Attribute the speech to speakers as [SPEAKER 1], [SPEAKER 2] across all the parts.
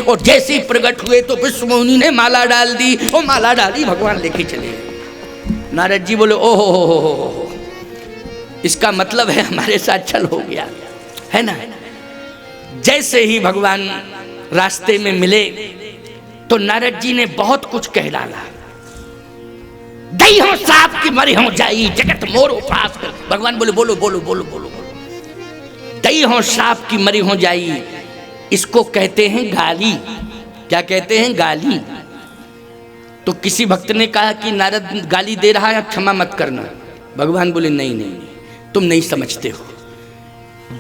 [SPEAKER 1] और जैसे ही प्रकट हुए तो विश्वमोहिनी ने माला डाल दी, और माला डाली, भगवान लेके चले। नारद जी बोले ओ हो, इसका मतलब है हमारे साथ छल हो गया है ना। जैसे ही भगवान रास्ते में मिले तो नारद जी ने बहुत कुछ कह डाला। दई हो सांप की मरी हो जाई, जगत मोर उपास कर। भगवान बोले बोलो बोलो बोलो बोलो बोलो। दई हो सांप की मरी हो जाई, इसको कहते हैं गाली। क्या कहते हैं? गाली। तो किसी भक्त ने कहा कि नारद गाली दे रहा है, क्षमा मत करना। भगवान बोले नहीं नहीं, तुम नहीं समझते हो।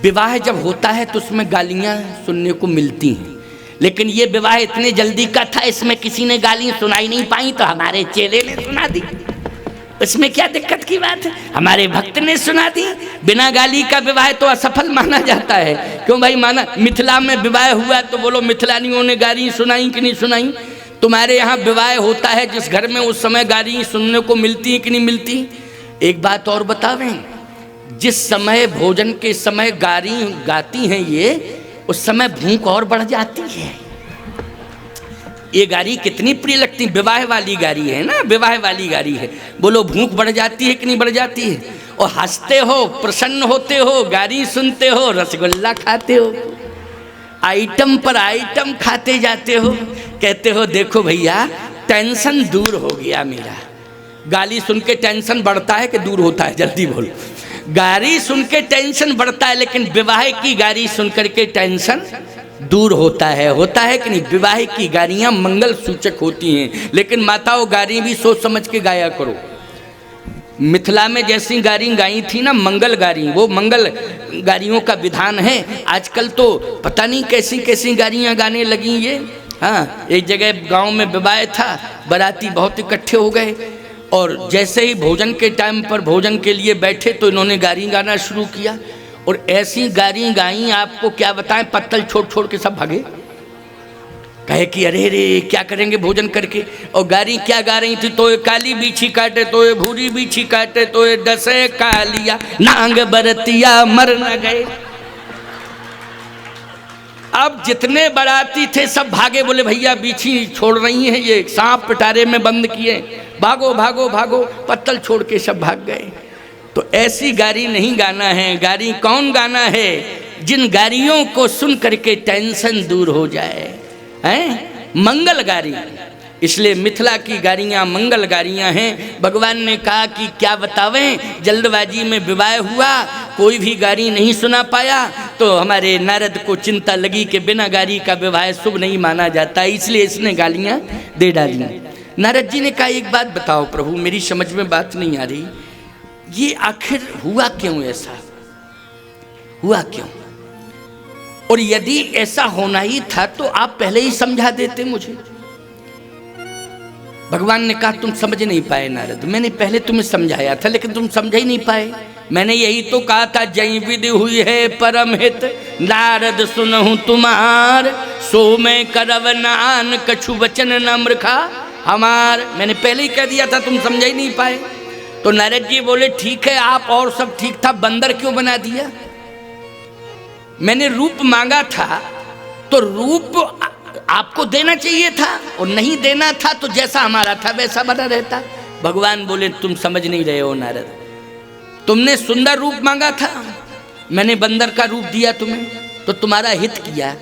[SPEAKER 1] विवाह जब होता है तो उसमें गालियां सुनने को मिलती हैं, लेकिन ये विवाह इतने जल्दी का था, इसमें किसी ने गाली सुनाई नहीं पाई, तो हमारे चेले ने सुना दी। इसमें क्या दिक्कत की बात है? हमारे भक्त ने सुना दी। बिना गाली का विवाह तो असफल माना जाता है। क्यों भाई माना? मिथिला में विवाह हुआ तो बोलो मिथिलानियों ने गाली सुनाई कि नहीं सुनाई? तुम्हारे यहाँ विवाह होता है जिस घर में, उस समय गाली सुनने को मिलती है कि नहीं मिलती? एक बात और बतावें, जिस समय भोजन के समय गाली गाती हैं ये, उस समय भूख और बढ़ जाती है। ये गाड़ी कितनी प्रिय लगती, विवाह वाली गाड़ी है ना, विवाह वाली गाड़ी है। बोलो भूख बढ़ जाती है कि नहीं बढ़ जाती है? और हंसते हो, प्रसन्न होते हो, गाड़ी सुनते हो, रसगुल्ला खाते हो, आइटम पर आइटम खाते जाते हो, कहते हो देखो भैया टेंशन दूर हो गया मेरा। गाली सुन के टेंशन बढ़ता है कि दूर होता है? जल्दी बोलो। गाली सुन के टेंशन बढ़ता है, लेकिन विवाह की गाली सुन करके टेंशन दूर होता है कि नहीं? विवाह की गालियां मंगल सूचक होती हैं, लेकिन माताओं गाली भी सोच समझ के गाया करो। मिथिला में जैसी गाली गाई थी ना मंगल गाली, वो मंगल गालियों का विधान है। आजकल तो पता नहीं कैसी कैसी गालियां गाने लगी ये। हाँ, एक जगह गांव में विवाह था, बाराती बहुत इकट्ठे हो गए, और जैसे ही भोजन के टाइम पर भोजन के लिए बैठे तो इन्होंने गाली गाना शुरू किया, और ऐसी गाली गाई आपको क्या बताएं, पत्तल छोड़ छोड़ के सब भागे। कहे कि अरे रे क्या करेंगे भोजन करके। और गाली क्या गा रही थी? तो ये काली बीछी काटे, तो ये भूरी बीछी काटे, तो ये डसे कालिया, नांग बरतिया मर न गए। अब जितने बाराती थे सब भागे, बोले भैया बीछी छोड़ रही हैं, ये सांप पिटारे में बंद किए, भागो भागो भागो। पत्तल छोड़ के सब भाग गए। तो ऐसी गाली नहीं गाना है। गाली कौन गाना है? जिन गालियों को सुन करके टेंशन दूर हो जाए, हैं? मंगल गाली। इसलिए मिथिला की गालियाँ मंगल गालियाँ हैं। भगवान ने कहा कि क्या बतावें, जल्दबाजी में विवाह हुआ, कोई भी गाली नहीं सुना पाया, तो हमारे नारद को चिंता लगी कि बिना गाली का विवाह शुभ नहीं माना जाता, इसलिए इसने गालियाँ दे डाली। नारद जी ने कहा एक बात बताओ प्रभु, मेरी समझ में बात नहीं आ रही, ये आखिर हुआ क्यों? ऐसा हुआ क्यों? और यदि ऐसा होना ही था तो आप पहले ही समझा देते मुझे। भगवान ने कहा तुम समझ नहीं पाए नारद, मैंने पहले तुम्हें समझाया था लेकिन तुम समझ ही नहीं पाए। मैंने यही तो कहा था, जय विधि हुई है परम हित, नारद सुनहु तुम्हार, सो मैं करव नान कछु वचन न मृखा हमार। मैंने पहले ही कह दिया था, तुम समझ ही नहीं पाए। तो नारद जी बोले ठीक है, आप और सब ठीक था, बंदर क्यों बना दिया? मैंने रूप मांगा था तो रूप आपको देना चाहिए था, और नहीं देना था तो जैसा हमारा था वैसा बना रहता। भगवान बोले तुम समझ नहीं रहे हो नारद, तुमने सुंदर रूप मांगा था, मैंने बंदर का रूप दिया तुम्हें, तो तुम्हारा हित किया।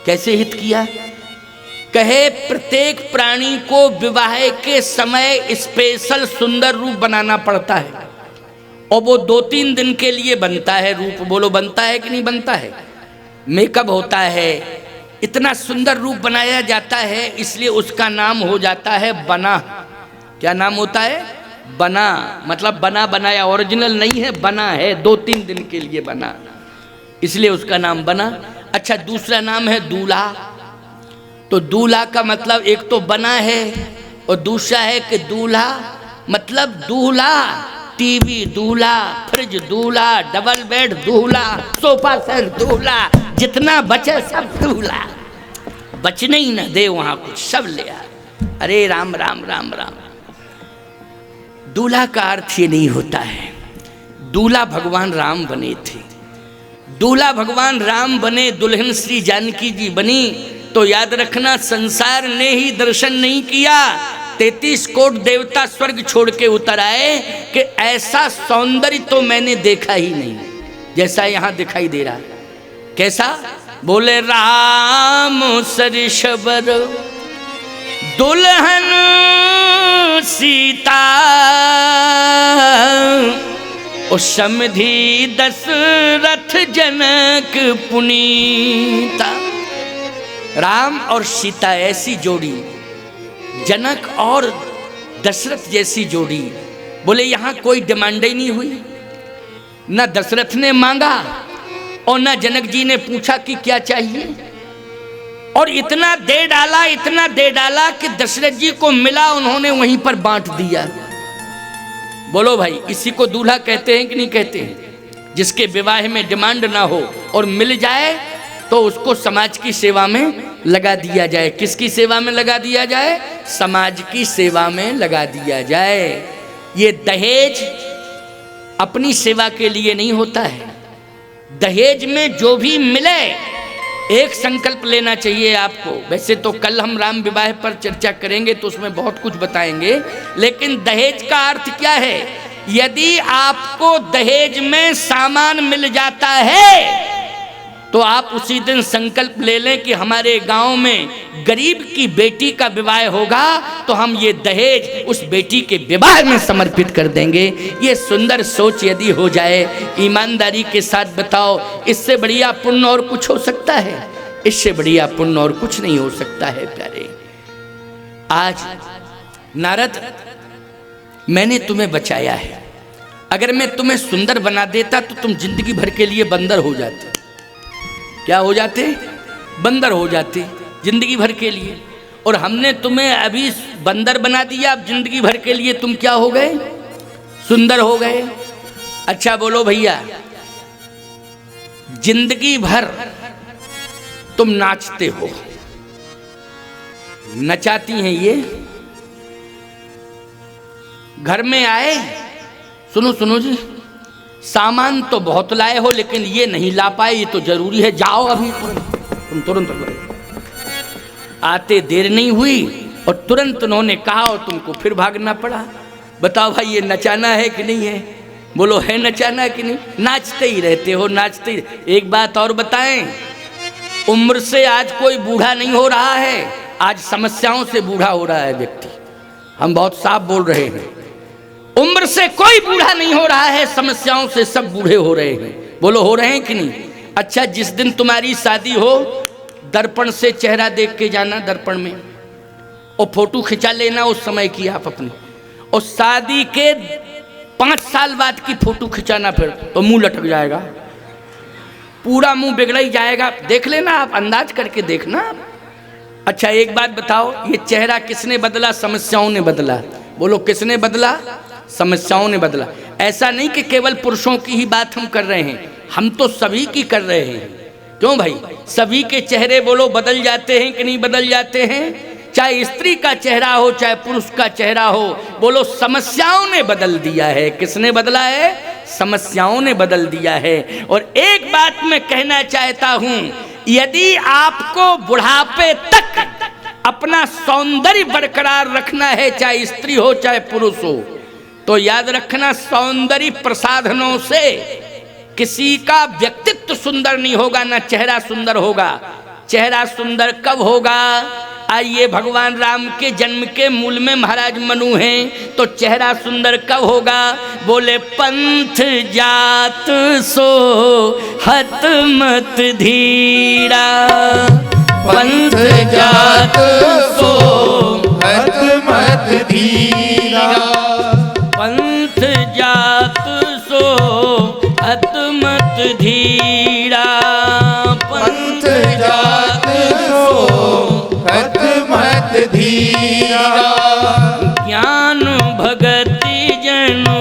[SPEAKER 1] कैसे हित किया? कहे प्रत्येक प्राणी को विवाह के समय स्पेशल सुंदर रूप बनाना पड़ता है, और वो 2-3 दिन के लिए बनता है रूप। बोलो बनता है कि नहीं बनता है? मेकअप होता है, इतना सुंदर रूप बनाया जाता है, इसलिए उसका नाम हो जाता है बना। क्या नाम होता है? बना। मतलब बना बनाया, ओरिजिनल नहीं है, बना है, 2-3 दिन के लिए बना, इसलिए उसका नाम बना। अच्छा, दूसरा नाम है दूल्हा। तो दूल्हा का मतलब एक तो बना है, और दूसरा है कि दूल्हा मतलब दूल्हा, टीवी दूल्हा, फ्रिज दूल्हा, डबल बेड दूल्हा, सोफा सेट दूल्हा, जितना बचे सब दूल्हा, बचने ही न दे वहां कुछ, सब ले आ। अरे राम राम राम राम। दूल्हा का अर्थ ये नहीं होता है। दूल्हा भगवान राम बने थे, दूल्हा भगवान राम बने, दुल्हन श्री जानकी जी बनी, तो याद रखना संसार ने ही दर्शन नहीं किया, 33 कोट देवता स्वर्ग छोड़ के उतर आए कि ऐसा सौंदर्य तो मैंने देखा ही नहीं जैसा यहाँ दिखाई दे रहा है। कैसा? बोले राम सरिशबर दुल्हन सीता और समधि दशरथ जनक पुनीता। राम और सीता ऐसी जोड़ी, जनक और दशरथ जैसी जोड़ी। बोले यहाँ कोई डिमांड ही नहीं हुई, ना दशरथ ने मांगा और ना जनक जी ने पूछा कि क्या चाहिए, और इतना दे डाला, इतना दे डाला कि दशरथ जी को मिला, उन्होंने वहीं पर बांट दिया। बोलो भाई, इसी को दूल्हा कहते हैं कि नहीं कहते हैं? जिसके विवाह में डिमांड ना हो और मिल जाए तो उसको समाज की सेवा में लगा दिया जाए। किसकी सेवा में लगा दिया जाए? समाज की सेवा में लगा दिया जाए। ये दहेज अपनी सेवा के लिए नहीं होता है। दहेज में जो भी मिले एक संकल्प लेना चाहिए आपको। वैसे तो कल हम राम विवाह पर चर्चा करेंगे तो उसमें बहुत कुछ बताएंगे, लेकिन दहेज का अर्थ क्या है? यदि आपको दहेज में सामान मिल जाता है तो आप उसी दिन संकल्प ले लें कि हमारे गांव में गरीब की बेटी का विवाह होगा तो हम ये दहेज उस बेटी के विवाह में समर्पित कर देंगे। ये सुंदर सोच यदि हो जाए, ईमानदारी के साथ बताओ, इससे बढ़िया पुण्य और कुछ हो सकता है? इससे बढ़िया पुण्य और कुछ नहीं हो सकता है प्यारे। आज नारद, मैंने तुम्हें बचाया है। अगर मैं तुम्हें सुंदर बना देता तो तुम जिंदगी भर के लिए बंदर हो जाते। क्या हो जाते? बंदर हो जाते जिंदगी भर के लिए। और हमने तुम्हें अभी बंदर बना दिया, अब जिंदगी भर के लिए तुम क्या हो गए? सुंदर हो गए। अच्छा बोलो भैया, जिंदगी भर तुम नाचते हो, नचाती हैं ये। घर में आए, सुनो सुनो जी, सामान तो बहुत लाए हो लेकिन ये नहीं ला पाए, ये तो जरूरी है, जाओ अभी तुम तुरंत। आते देर नहीं हुई और तुरंत उन्होंने कहा और तुमको फिर भागना पड़ा। बताओ भाई, ये नचाना है कि नहीं है? बोलो, है नचाना कि नहीं? नाचते ही रहते हो, नाचते ही। एक बात और बताएं, उम्र से आज कोई बूढ़ा नहीं हो रहा है, आज समस्याओं से बूढ़ा हो रहा है व्यक्ति। हम बहुत साफ बोल रहे हैं, उम्र से कोई बूढ़ा नहीं हो रहा है, समस्याओं से सब बूढ़े हो रहे हैं। बोलो, हो रहे हैं कि नहीं? अच्छा, जिस दिन तुम्हारी शादी हो, दर्पण से चेहरा देख के जाना, दर्पण में, और फोटो खिंचा लेना उस समय की आप अपनी, और शादी के 5 साल बाद की फोटो खिंचाना, फिर तो मुंह लटक जाएगा, पूरा मुंह बिगड़ ही जाएगा। देख लेना आप, अंदाज करके देखना। अच्छा एक बात बताओ, ये चेहरा किसने बदला? समस्याओं ने बदला। बोलो, किसने बदला? समस्याओं ने बदला। ऐसा नहीं कि केवल पुरुषों की ही बात हम कर रहे हैं, हम तो सभी की कर रहे हैं। क्यों भाई? सभी के चेहरे बोलो बदल जाते हैं कि नहीं बदल जाते हैं? चाहे स्त्री का चेहरा हो, चाहे पुरुष का चेहरा हो, बोलो समस्याओं ने बदल दिया है। किसने बदला है? समस्याओं ने बदल दिया है। और एक बात मैं कहना चाहता हूं, यदि आपको बुढ़ापे तक अपना सौंदर्य बरकरार रखना है, चाहे स्त्री हो चाहे पुरुष हो, तो याद रखना, सौंदर्य प्रसाधनों से किसी का व्यक्तित्व सुंदर नहीं होगा, ना चेहरा सुंदर होगा। चेहरा सुंदर कब होगा? आइए, भगवान राम के जन्म के मूल में महाराज मनु हैं, तो चेहरा सुंदर कब होगा? बोले, पंथ जात सो हत मत धीरा, पंथ जात सो हत मत धीरा, पंथ जात सो हत मत धीरा, पंथ जात सो हत मत धीरा, ज्ञान भगति जनु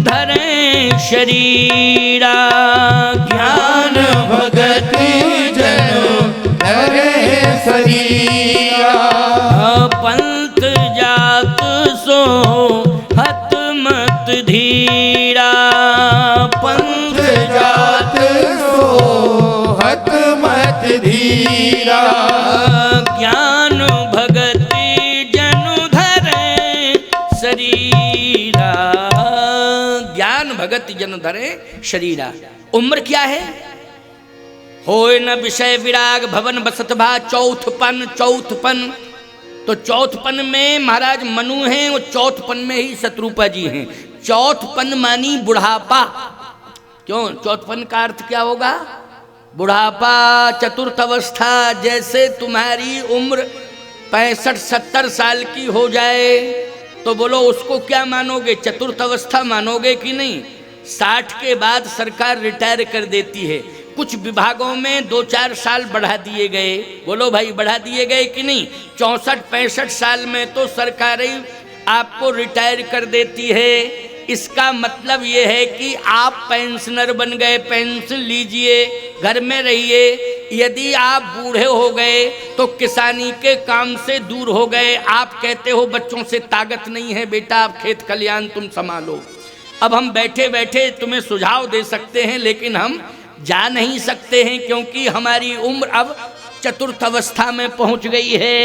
[SPEAKER 1] धरे शरीरा, ज्ञान भगति जनु धरे शरीरा, पंथ जात सो हत मत धीरा, पंथ जात सो हत मत
[SPEAKER 2] धीरा।
[SPEAKER 1] ज्ञान भगति जनु धरे शरीरा, ज्ञान भगति जनु धरे शरीरा। उम्र क्या है? होय न विषय विराग भवन बसत भा, चौथपन। चौथपन तो चौथपन में महाराज मनु हैं और चौथपन में ही शत्रुपा जी हैं। चौथपन मानी बुढ़ापा। क्यों? चौथपन का अर्थ क्या होगा? बुढ़ापा, चतुर्थ अवस्था। जैसे तुम्हारी उम्र 65-70 साल की हो जाए तो बोलो उसको क्या मानोगे? चतुर्थ अवस्था मानोगे कि नहीं? 60 के बाद सरकार रिटायर कर देती है। कुछ विभागों में 2-4 साल बढ़ा दिए गए। बोलो भाई, बढ़ा दिए गए कि नहीं? 64-65 साल में तो सरकारें आपको रिटायर कर देती है। इसका मतलब ये है कि आप पेंशनर बन गए, पेंशन लीजिए, घर में रहिए। यदि आप बूढ़े हो गए तो किसानी के काम से दूर हो गए। आप कहते हो बच्चों से ताकत नहीं है बेटा, आप खेत खलियान तुम संभालो। अब हम बैठे बैठे तुम्हें सुझाव दे सकते हैं, लेकिन हम जा नहीं सकते हैं क्योंकि हमारी उम्र अब चतुर्थ अवस्था में पहुंच गई है।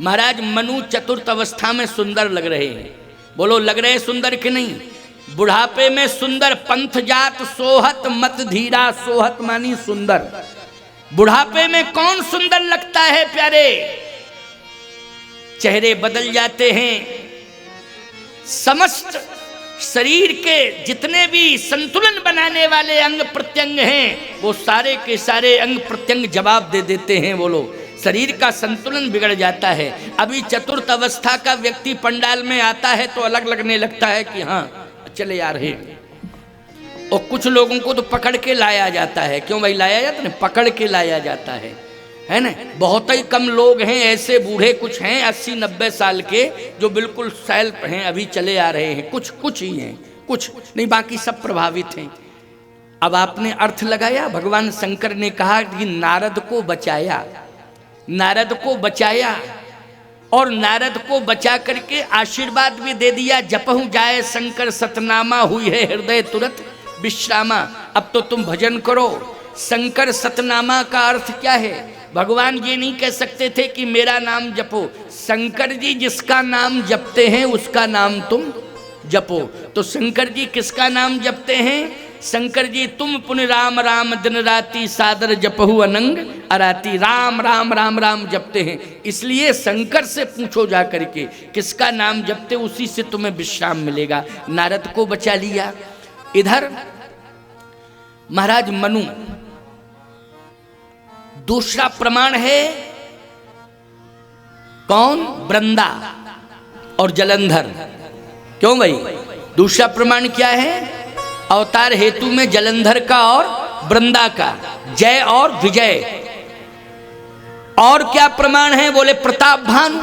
[SPEAKER 1] महाराज मनु चतुर्थ अवस्था में सुंदर लग रहे हैं। बोलो, लग रहे सुंदर कि नहीं? बुढ़ापे में सुंदर। पंथ जात सोहत मत धीरा, सोहत मानी सुंदर। बुढ़ापे में कौन सुंदर लगता है प्यारे? चेहरे बदल जाते हैं। समस्त शरीर के जितने भी संतुलन बनाने वाले अंग प्रत्यंग हैं वो सारे के सारे अंग प्रत्यंग जवाब दे देते हैं। बोलो, शरीर का संतुलन बिगड़ जाता है। अभी चतुर्थ अवस्था का व्यक्ति पंडाल में आता है तो अलग लगने लगता है कि हाँ चले आ रहे हैं। और कुछ लोगों को तो पकड़ के लाया जाता है। क्यों भाई लाया जाता है? पकड़ के लाया जाता है ना। बहुत ही कम लोग हैं ऐसे, बूढ़े कुछ हैं 80-90 साल के जो बिल्कुल सेल्फ हैं, अभी चले आ रहे हैं। कुछ ही हैं, कुछ नहीं, बाकी सब प्रभावित हैं। अब आपने अर्थ लगाया, भगवान शंकर ने कहा कि नारद को बचाया, नारद को बचाया और नारद को बचा करके आशीर्वाद भी दे दिया। जपहु जाए शंकर सतनामा, हुई है हृदय तुरंत विश्रामा। अब तो तुम भजन करो। शंकर सतनामा का अर्थ क्या है? भगवान ये नहीं कह सकते थे कि मेरा नाम जपो। शंकर जी जिसका नाम जपते हैं उसका नाम तुम जपो। तो शंकर जी किसका नाम जपते हैं? शंकर जी तुम पुण्य राम राम दिन राती, सादर जपहु अनंग अराती। राम राम राम राम जपते हैं। इसलिए शंकर से पूछो जा करके किसका नाम जपते, उसी से तुम्हें विश्राम मिलेगा। नारद को बचा लिया। इधर महाराज मनु, दूसरा प्रमाण है कौन? वृंदा और जलंधर। क्यों भाई? दूसरा प्रमाण क्या है? अवतार हेतु में जलंधर का और वृंदा का, जय और विजय। और क्या प्रमाण है? बोले प्रताप भानु।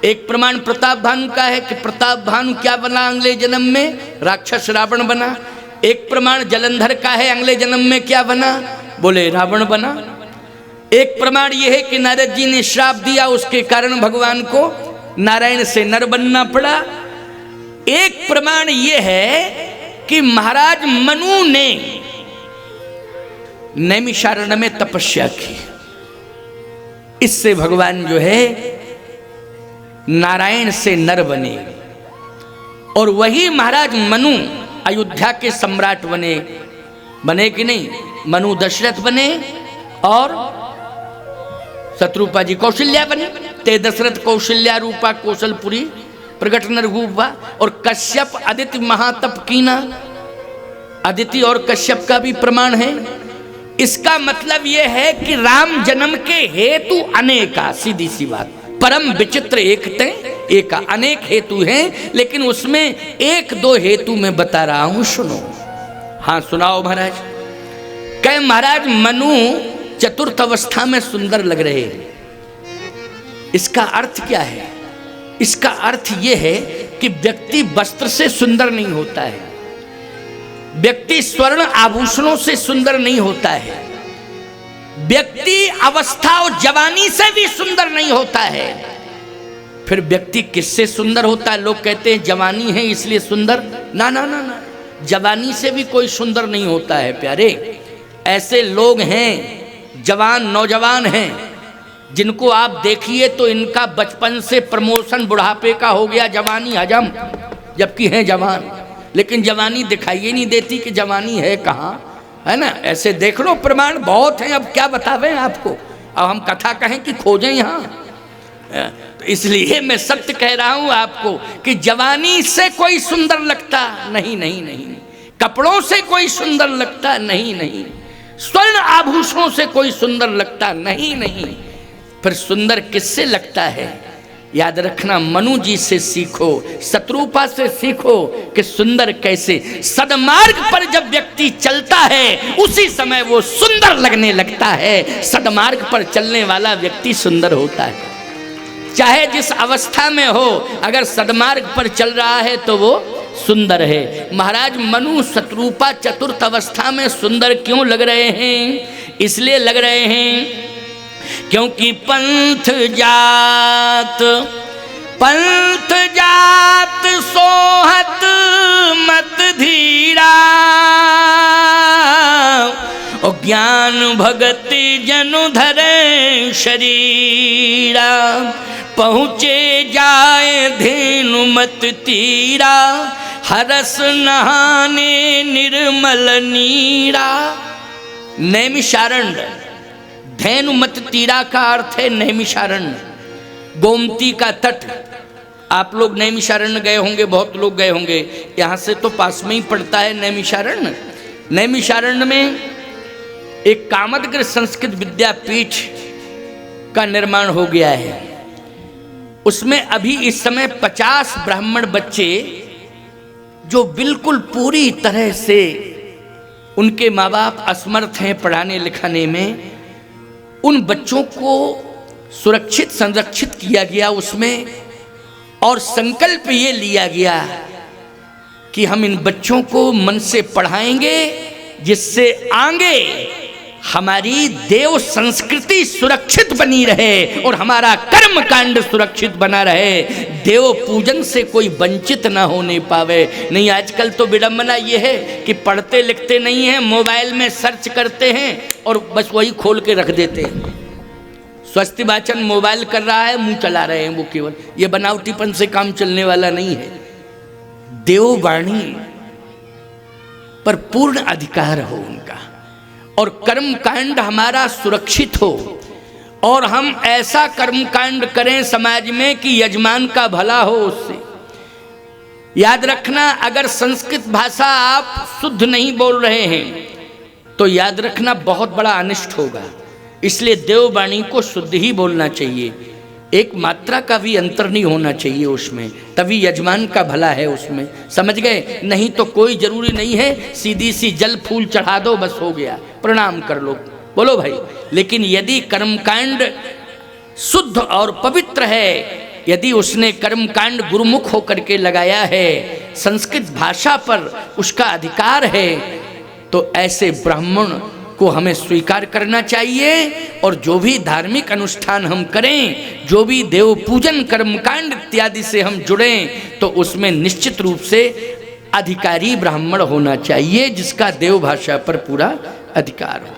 [SPEAKER 1] एक प्रमाण प्रताप भानु का है कि प्रताप भानु क्या बना अगले जन्म में? राक्षस रावण बना। एक प्रमाण जलंधर का है, अगले जन्म में क्या बना? बोले रावण बना। एक प्रमाण यह है कि नारद जी ने श्राप दिया, उसके कारण भगवान को नारायण से नर बनना पड़ा। एक प्रमाण यह है कि महाराज मनु ने नैमिषारण्य में तपस्या की, इससे भगवान जो है नारायण से नर बने। और वही महाराज मनु अयोध्या के सम्राट बने कि नहीं? मनु दशरथ बने और शत्रुपा जी कौशल्या बने। ते दशरथ कौशल्या रूपा कौशलपुरी प्रगट नरगुप्ता। और कश्यप आदित्य महातप कीना। आदित्य और कश्यप का भी प्रमाण है। इसका मतलब यह है कि राम जन्म के हेतु अनेका, सीधी सी बात, परम विचित्र एकते एका, अनेक हेतु हैं, लेकिन उसमें एक दो हेतु मैं बता रहा हूं, सुनो। हाँ सुनाओ महाराज। कह महाराज मनु चतुर्थ अवस्था में सुंदर लग रहे हैं। इसका अर्थ क्या है? इसका अर्थ यह है कि व्यक्ति वस्त्र से सुंदर नहीं होता है, व्यक्ति स्वर्ण आभूषणों से सुंदर नहीं होता है, व्यक्ति अवस्था और जवानी से भी सुंदर नहीं होता है। फिर व्यक्ति किससे सुंदर होता है? लोग कहते हैं जवानी है इसलिए सुंदर। ना ना ना ना, जवानी से भी कोई सुंदर नहीं होता है प्यारे। ऐसे लोग हैं जवान नौजवान हैं जिनको आप देखिए तो इनका बचपन से प्रमोशन बुढ़ापे का हो गया, जवानी हजम, जबकि हैं जवान, लेकिन जवानी दिखाई ही नहीं देती कि जवानी है कहाँ, है ना। ऐसे देख लो, प्रमाण बहुत हैं, अब क्या बतावें आपको, अब हम कथा कहें कि खोजें यहाँ। तो इसलिए मैं सत्य कह रहा हूँ आपको कि जवानी से कोई सुंदर लगता नहीं, नहीं, नहीं, कपड़ों से कोई सुंदर लगता नहीं, नहीं, स्वर्ण आभूषणों से कोई सुंदर लगता नहीं, नहीं, फिर सुंदर किससे लगता है? याद रखना, मनु जी से सीखो, शत्रुपा से सीखो कि सुंदर कैसे। सदमार्ग पर जब व्यक्ति चलता है उसी समय वो सुंदर लगने लगता है। सदमार्ग पर चलने वाला व्यक्ति सुंदर होता है, चाहे जिस अवस्था में हो, अगर सदमार्ग पर चल रहा है तो वो सुंदर है। महाराज मनु शत्रुपा चतुर्थ अवस्था में सुंदर क्यों लग रहे हैं? इसलिए लग रहे हैं क्योंकि पंथ जात सोहत मत धीरा, और ज्ञान भगति जनु धरे शरीरा, पहुँचे जाए धेनु मत तीरा, हरस नहाने निर्मल नीरा। नैमिषारण्य, धेनु मत तीरा का अर्थ है नैमिषारण्य, गोमती का तट। आप लोग नैमिषारण्य गए होंगे, बहुत लोग गए होंगे, यहाँ से तो पास में ही पड़ता है नैमिषारण्य। नैमिषारण्य में एक कामदगिरि संस्कृत विद्यापीठ का निर्माण हो गया है। उसमें अभी इस समय 50 ब्राह्मण बच्चे जो बिल्कुल पूरी तरह से उनके माँ बाप असमर्थ हैं पढ़ाने लिखाने में, उन बच्चों को सुरक्षित संरक्षित किया गया उसमें, और संकल्प ये लिया गया कि हम इन बच्चों को मन से पढ़ाएंगे जिससे आगे हमारी देव संस्कृति सुरक्षित बनी रहे और हमारा कर्म कांड सुरक्षित बना रहे, देव पूजन से कोई वंचित ना होने पावे। नहीं, आजकल तो विडंबना ये है कि पढ़ते लिखते नहीं हैं, मोबाइल में सर्च करते हैं और बस वही खोल के रख देते हैं। स्वस्ति वाचन मोबाइल कर रहा है, मुंह चला रहे हैं वो केवल, ये बनावटीपन से काम चलने वाला नहीं है। देववाणी पर पूर्ण अधिकार हो उनका, और कर्म कांड हमारा सुरक्षित हो, और हम ऐसा कर्म कांड करें समाज में कि यजमान का भला हो उससे। याद रखना, अगर संस्कृत भाषा आप शुद्ध नहीं बोल रहे हैं तो याद रखना बहुत बड़ा अनिष्ट होगा। इसलिए देववाणी को शुद्ध ही बोलना चाहिए, एक मात्रा का भी अंतर नहीं होना चाहिए उसमें, तभी यजमान का भला है उसमें, समझ गए। नहीं तो कोई जरूरी नहीं है, सीधी सी जल फूल चढ़ा दो बस हो गया, प्रणाम कर लो, बोलो भाई। लेकिन यदि कर्मकांड शुद्ध और पवित्र है, यदि उसने कर्मकांड गुरुमुख होकर के लगाया है, संस्कृत भाषा पर उसका अधिकार है, तो ऐसे ब्राह्मण को हमें स्वीकार करना चाहिए। और जो भी धार्मिक अनुष्ठान हम करें, जो भी देव पूजन कर्मकांड इत्यादि से हम जुड़ें, तो उसमें निश्चित रूप से अधिकारी ब्राह्मण होना चाहिए जिसका देव भाषा पर पूरा अधिकार हो।